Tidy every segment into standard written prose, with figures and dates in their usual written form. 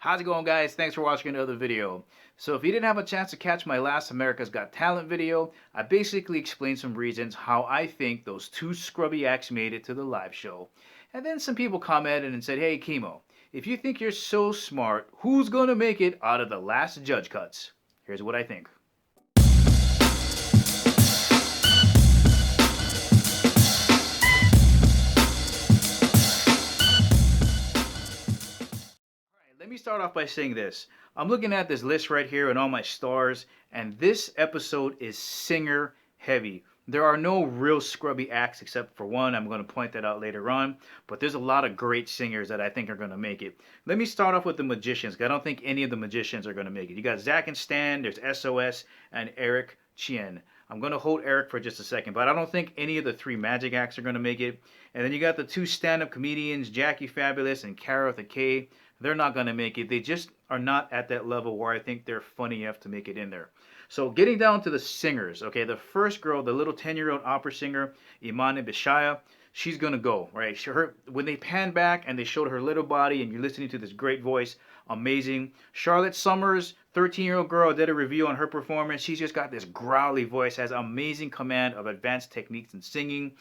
How's it going, guys? Thanks for watching another video. So if you didn't have a chance to catch my last America's Got Talent video, I basically explained some reasons how I think those two scrubby acts made it to the live show. And then some people commented and said, hey, Chemo, if you think you're so smart, who's gonna make it out of the last judge cuts? Here's what I think. Let me start off by saying this. I'm looking at this list right here and all my stars, and this episode is singer heavy. There are no real scrubby acts except for one. I'm going to point that out later on, but there's a lot of great singers that I think are going to make it. Let me start off with the magicians, 'cause I don't think any of the magicians are going to make it. You got Zach and Stan, there's SOS, and Eric Chien. I'm going to hold Eric for just a second, but I don't think any of the three magic acts are going to make it. And then you got the two stand-up comedians, Jackie Fabulous and Cara the K. They're not going to make it. They just are not at that level where I think they're funny enough to make it in there. So getting down to the singers, okay, the first girl, the little 10-year-old opera singer, Imani Bishaya, she's going to go, right? When they pan back and they showed her little body and you're listening to this great voice, amazing. Charlotte Summers, 13-year-old girl, did a review on her performance. She's just got this growly voice, has amazing command of advanced techniques in singing.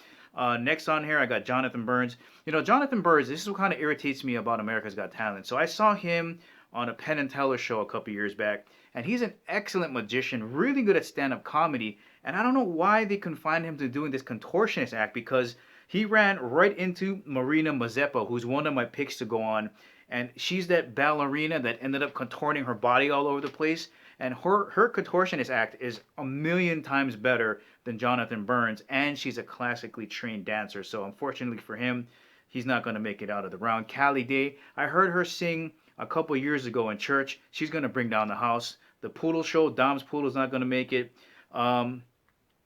Next on here, I got Jonathan Burns. You know, Jonathan Burns, this is what kind of irritates me about America's Got Talent. So I saw him on a Penn and Teller show a couple years back, and he's an excellent magician, really good at stand-up comedy, and I don't know why they confined him to doing this contortionist act, because he ran right into Marina Mazeppa, who's one of my picks to go on, and she's that ballerina that ended up contorting her body all over the place. And her contortionist act is a million times better than Jonathan Burns, and she's a classically trained dancer. So unfortunately for him, he's not going to make it out of the round. Callie Day, I heard her sing a couple years ago in church. She's going to bring down the house. The Poodle Show, Dom's Poodle's not going to make it. I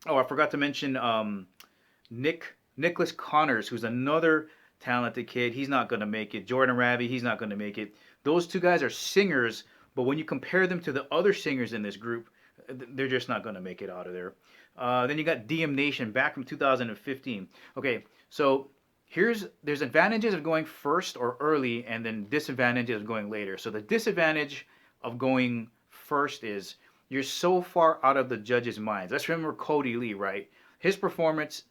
forgot to mention Nicholas Connors, who's another talented kid. He's not going to make it. Jordan Ravi, he's not going to make it. Those two guys are singers, but when you compare them to the other singers in this group, they're just not going to make it out of there. Then you got DM Nation back from 2015. Okay, so there's advantages of going first or early, and then disadvantages of going later. So the disadvantage of going first is you're so far out of the judges' minds. Let's remember Cody Lee, right? His performance,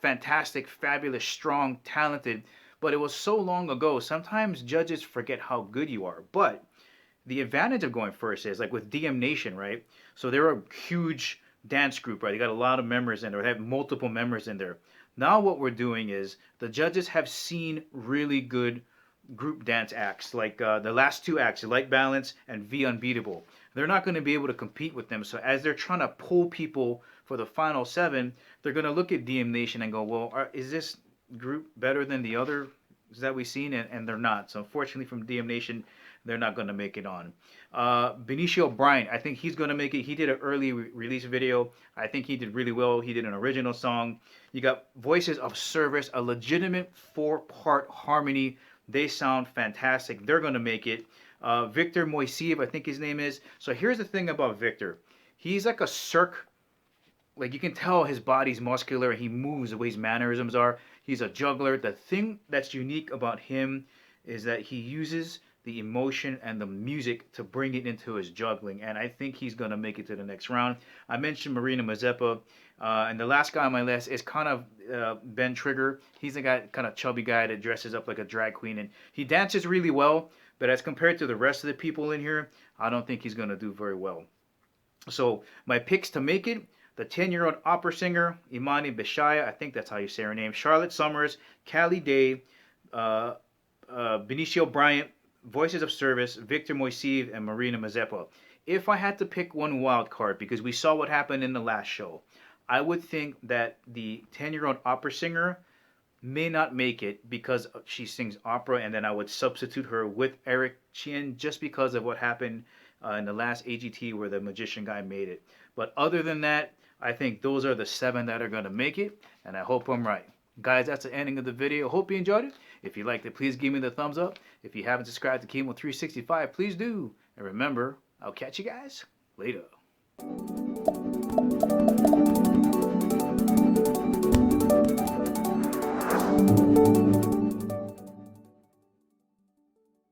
fantastic, fabulous, strong, talented, but it was so long ago. Sometimes judges forget how good you are, but the advantage of going first is like with DM Nation, right? So they're a huge dance group, right? They got a lot of members in there. They have multiple members in there. Now what we're doing is the judges have seen really good group dance acts, like the last two acts, Light Balance and V Unbeatable. They're not going to be able to compete with them. So as they're trying to pull people for the final seven, they're going to look at DM Nation and go, well, is this group better than the other that we've seen? And they're not. So unfortunately from DM Nation, they're not going to make it on. Benicio Bryant, I think he's going to make it. He did an early release video. I think he did really well. He did an original song. You got Voices of Service, a legitimate 4-part harmony. They sound fantastic. They're going to make it. Victor Moiseev, I think his name is. So here's the thing about Victor. He's like a Cirque. Like, you can tell his body's muscular. He moves the way his mannerisms are. He's a juggler. The thing that's unique about him is that he uses the emotion and the music to bring it into his juggling, and I think he's going to make it to the next round. I mentioned Marina Mazeppa, and the last guy on my list is kind of Ben Trigger. He's a guy, kind of chubby guy that dresses up like a drag queen, and he dances really well, but as compared to the rest of the people in here, I don't think he's going to do very well. So my picks to make it: the 10-year-old opera singer, Imani Bishaya, I think that's how you say her name, Charlotte Summers, Callie Day, Benicio Bryant, Voices of Service, Victor Moiseev, and Marina Mazeppa. If I had to pick one wild card, because we saw what happened in the last show, I would think that the 10-year-old opera singer may not make it because she sings opera, and then I would substitute her with Eric Chien just because of what happened in the last AGT where the magician guy made it. But other than that, I think those are the 7 that are going to make it, and I hope I'm right. Guys, that's the ending of the video. Hope you enjoyed it. If you liked it, please give me the thumbs up. If you haven't subscribed to Chemo365, please do. And remember, I'll catch you guys later.